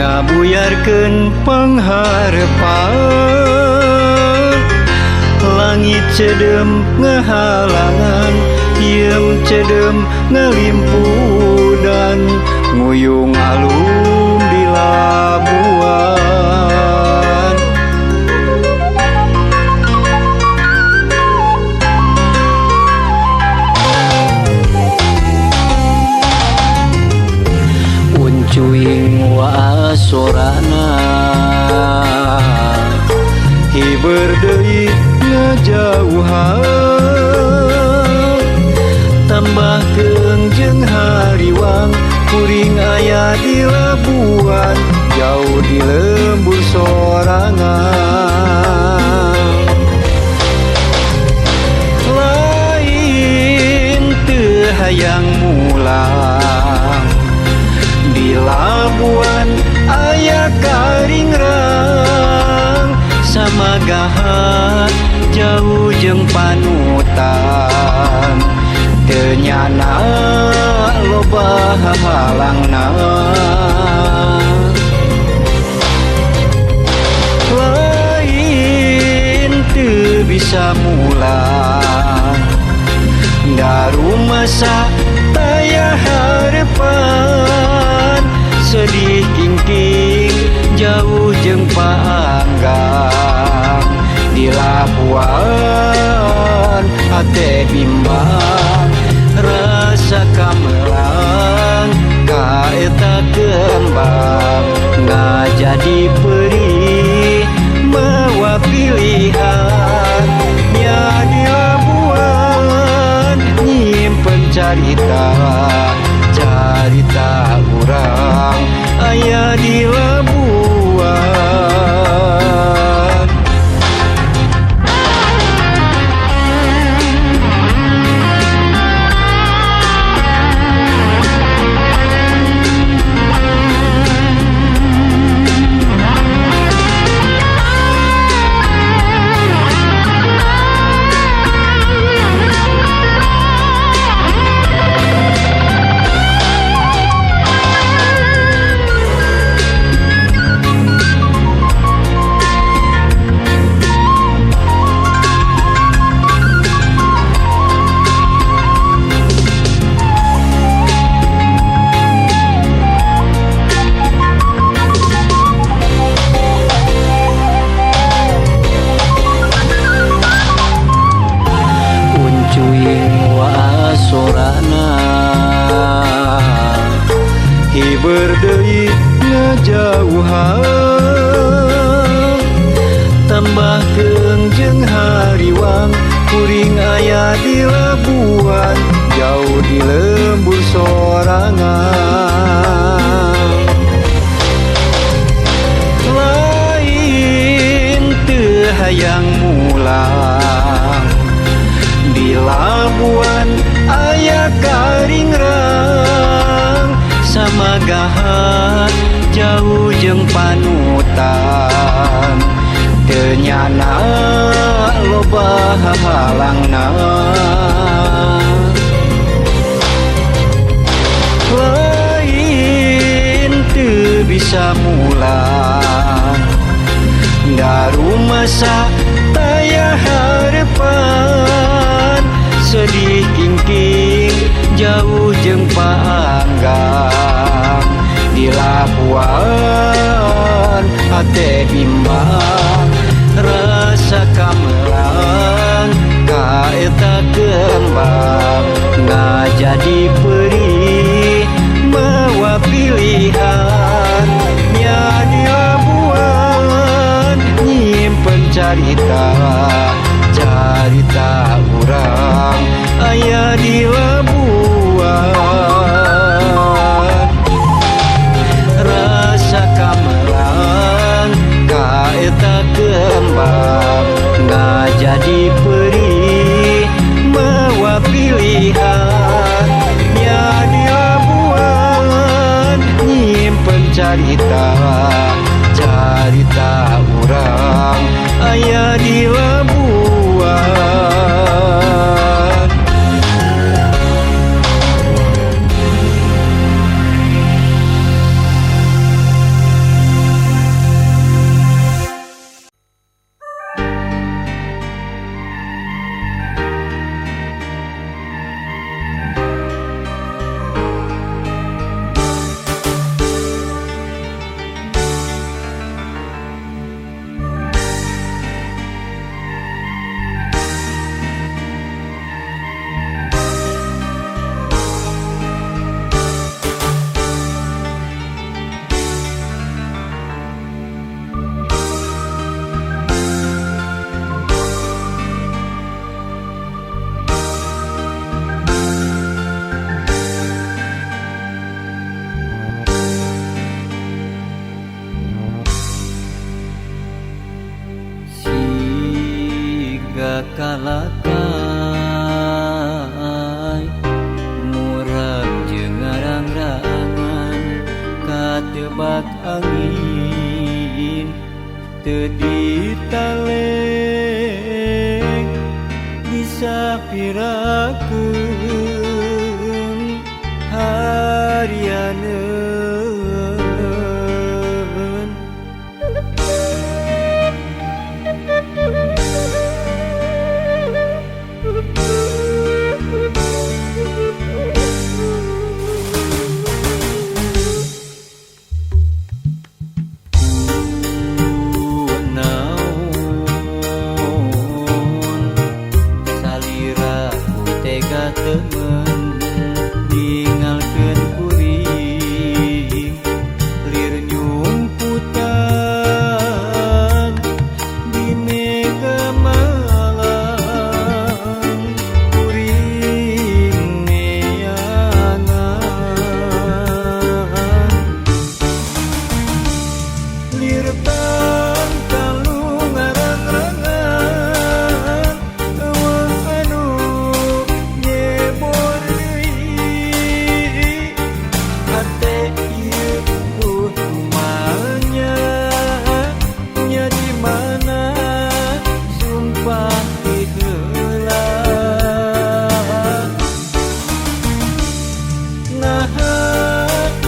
ngabuyarkeun pangharepan. Langit cedem ngehalangan, iem cedem ngelimpudan, nguyung alung di labuan. Uncuing wasorana hiber deui ngajauhan, tambahkeun jeung hariwang kuring aya di labuan, jauh di lembur sorangan. Lain teu hayang mulang, di labuan aya karingrang, samagahan jauh jeung panutan, teu nyana loba halangna. Lain teu bisa mulang, daru masa taya harepan, sedih kingking jauh jeung paanggang, di labuan hate bimbang, rasa kamelang kaeta kembang, ngajadi perih mawa pilihan, nya di labuan nyimpen carita, carita urang aya di labuan. Hiber deui ngajauhan, tambahkeun jeung hariwang kuring aya di labuan, jauh di lembur sorangan. Lain teu hayang mulang, di labuan aya karingrang, samagahan jauh jeung panutan, teu nyana loba halangna. Lain teu bisa mulang, daru masa taya harepan, sedih kingking jauh jeung paanggang, di labuan hate bimbang, rasa kamelang kaeta kembang, ngajadi perih mawa pilihan, nya di labuan nyimpen carita, carita urang aya di labuan. Rasa kamelang kaeta kembang, ngajadi perih mawa pilihan, nya di labuan nyimpen carita, carita urang aya di labuan. kalakai murang jeung ngarang-rangan katebak angin teu ditaleng disapirakeun harianeun. Temen ninggalkeun kuring lir nyumputan di mega malam kuring neangan lir pangkalu ngarang-rangan eueuh anu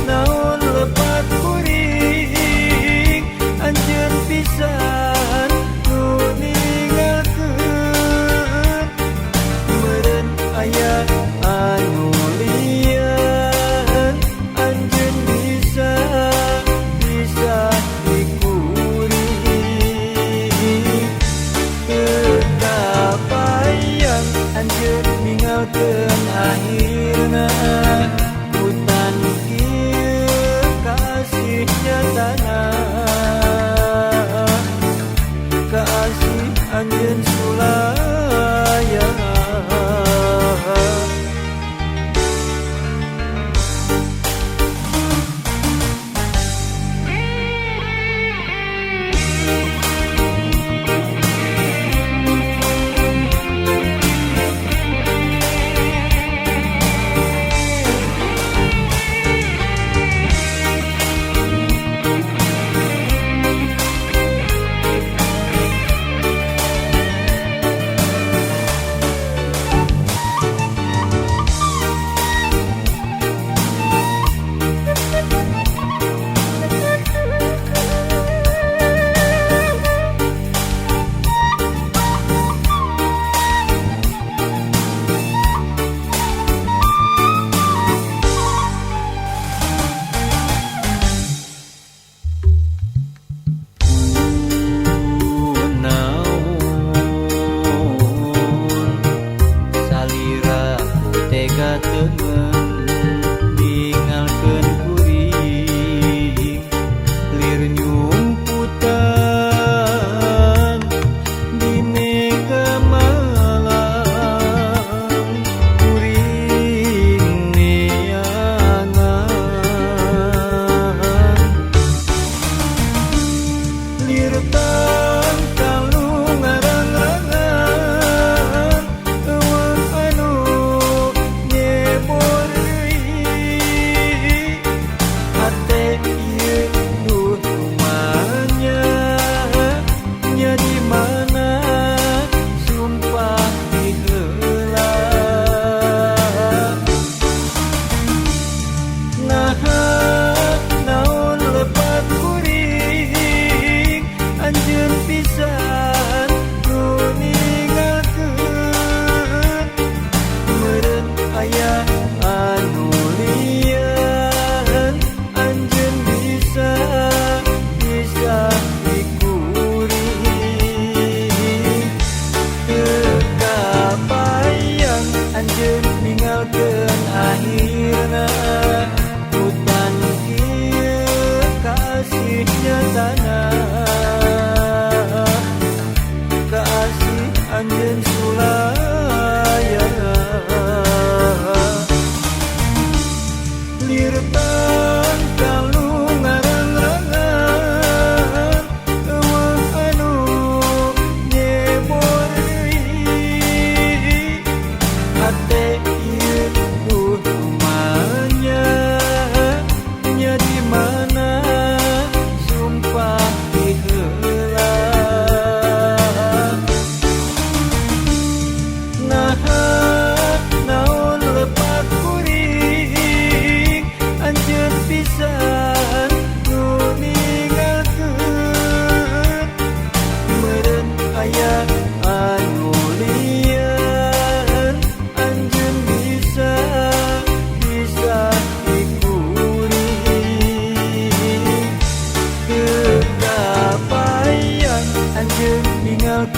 naon lepat kuring anjeun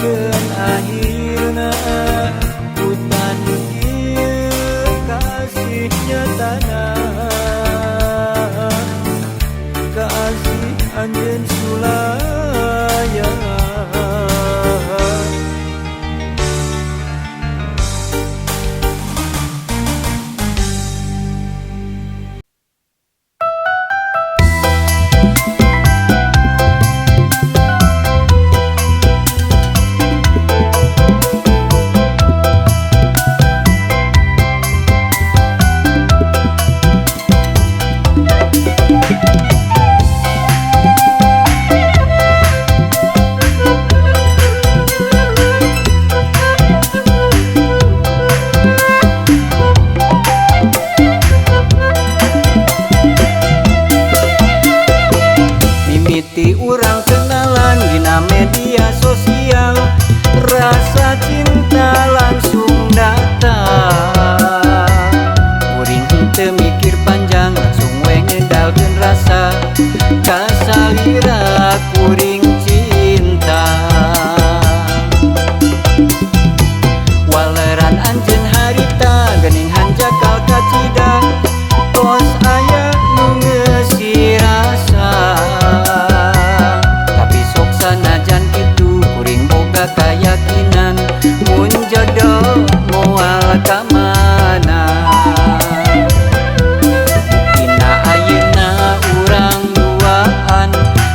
pikeun akhirna hutan ieu kasih nyatana kasih anjeun sulaya. Mimiti urang kenalan dina media sosial, rasa cinta langsung datang. Kuring henteu mikir panjang, langsung we ngedalkeun rasa kasalira kuring cinta. Waleran anjeun harita geuning hanjakal kacida, tos aya nu ngeusi rasa. Tapi sok sanajan kitu kuring boga kayakinan mun jodoh moal ka mana. Dina ayeuna urang duaan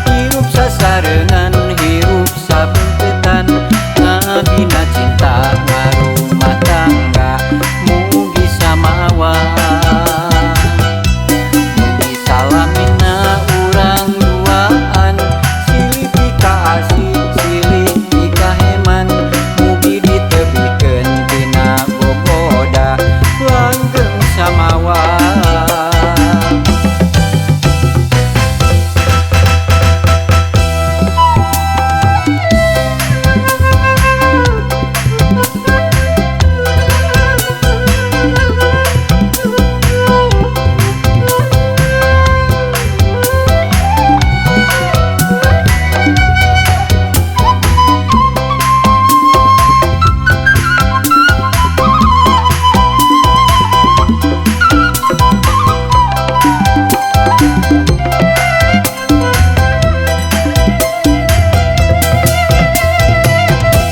hirup sasarengan hirup sabeuntetan, ngabina cinta ngarumah tangga mugi samawa. Mugi salamina urang duaan silih pika asih silih pika heman, mugi ditebikeun tina boboda langgeng samawa.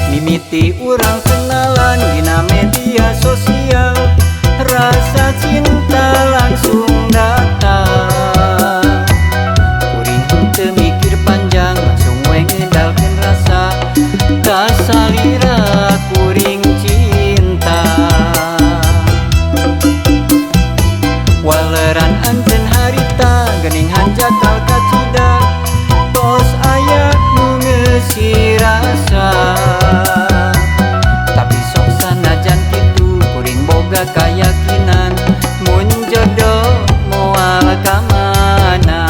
Mimiti urang kenalan dina media sosial, rasa cinta langsung datang. Kuring henteu mikir panjang, langsung we ngedalkeun rasa kasalira kuring cinta. Waleran anjeun harita geuning hanjakal kacida, tos aya nu ngeusi rasa. Tapi sok sanajan kitu kuring boga kayakinan mun jodoh moal ka mana.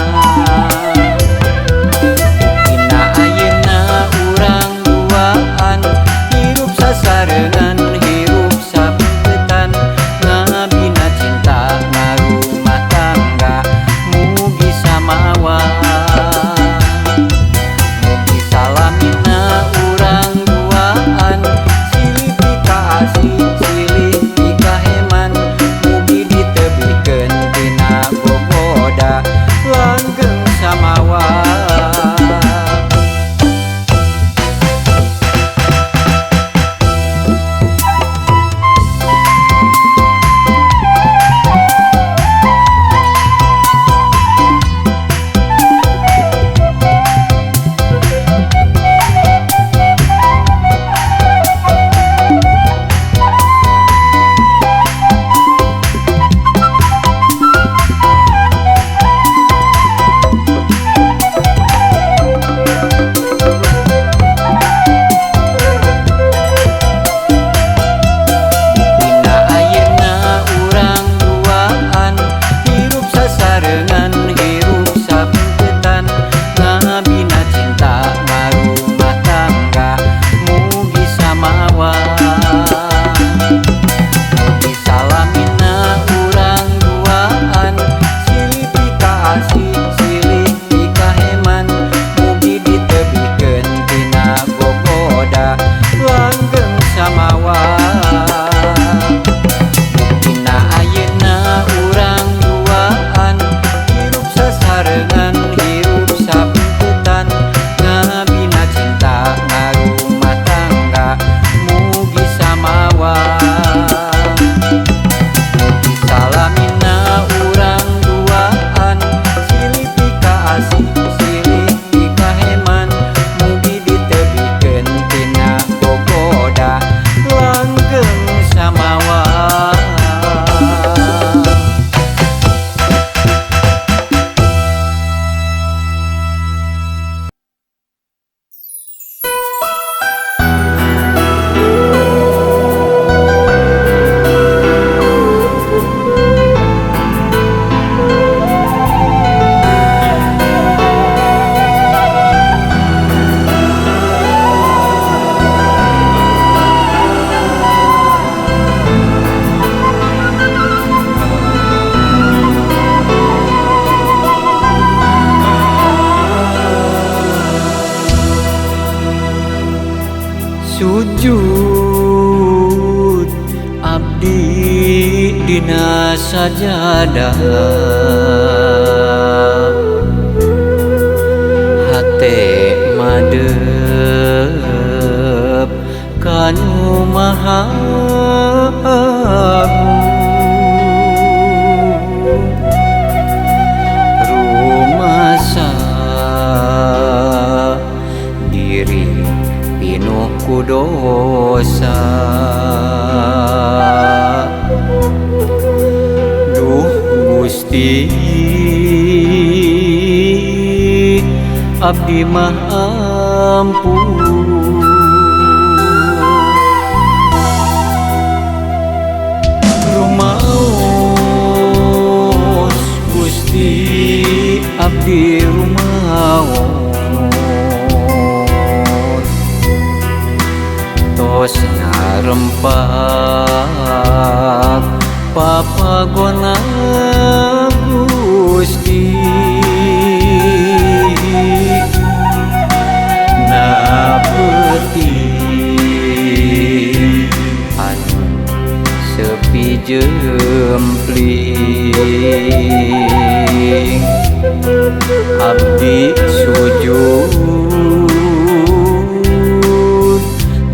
Dina ayeuna urang duaan hirup sasarengan hirup sabeuntetan, ngabina cinta ngarumah tangga mugi samawa. Mugi salamina urang duaan silih pika asih silih pika heman, mugi ditebikeun tina boboda langgeng samawa. sujud abdi dina sajadah hate madep kanu maha rumasa diri pinuh ku dosa duh Gusti abdi mah ampun rumaos Gusti abdi rumaos tos ngarempak papagona Gusti na peuting anu sepi jempling abdi sujud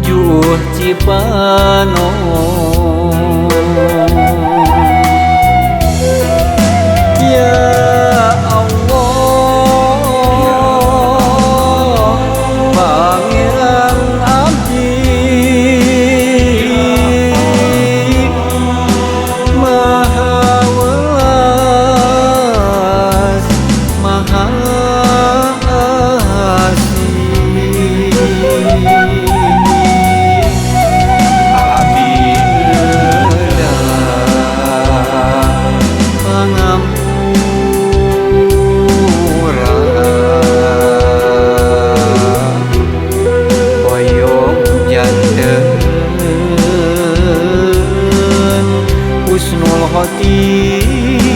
juh cipano husnul khotimah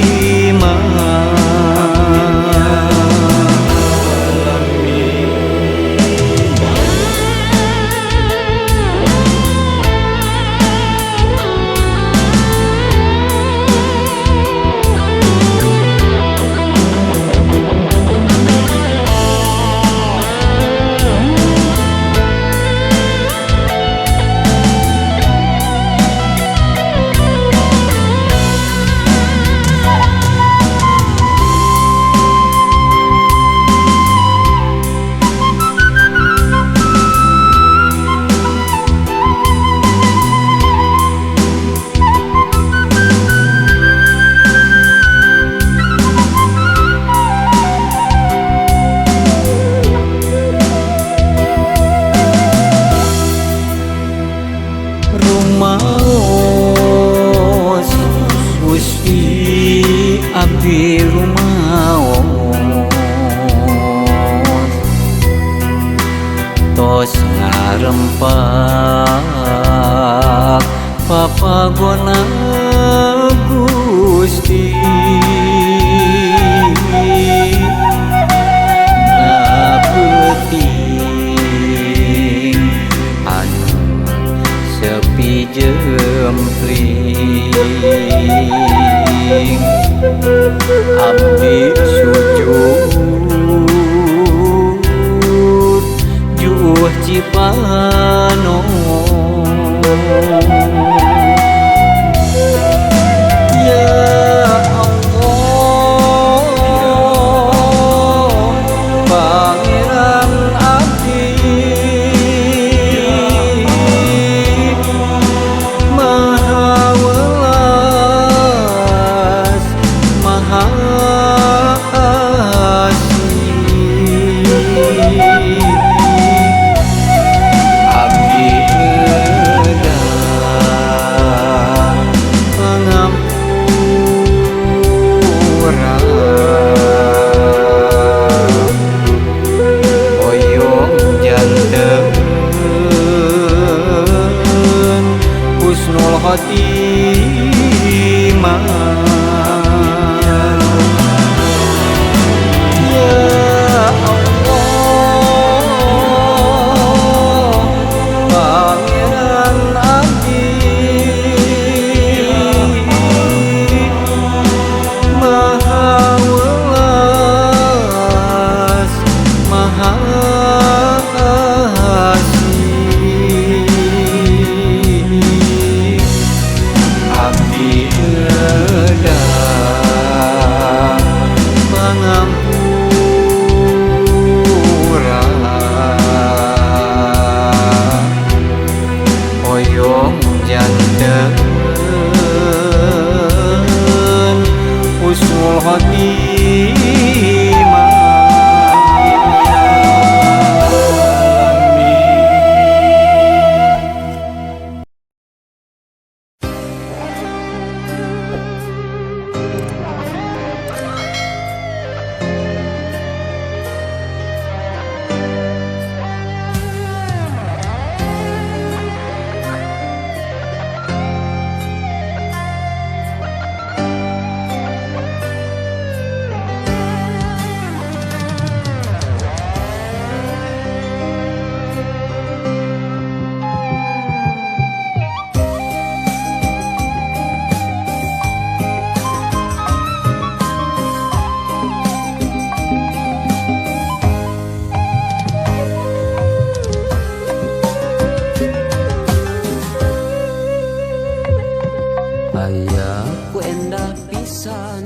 rumaos Gusti abdi rumaos tos ngarempak papagona Gusti na peuting anu sepi jempling abdi sujud juh cipano khotimah abdi eueuh pangampura hoyong janten usul khotimah. Aya ku endah pisan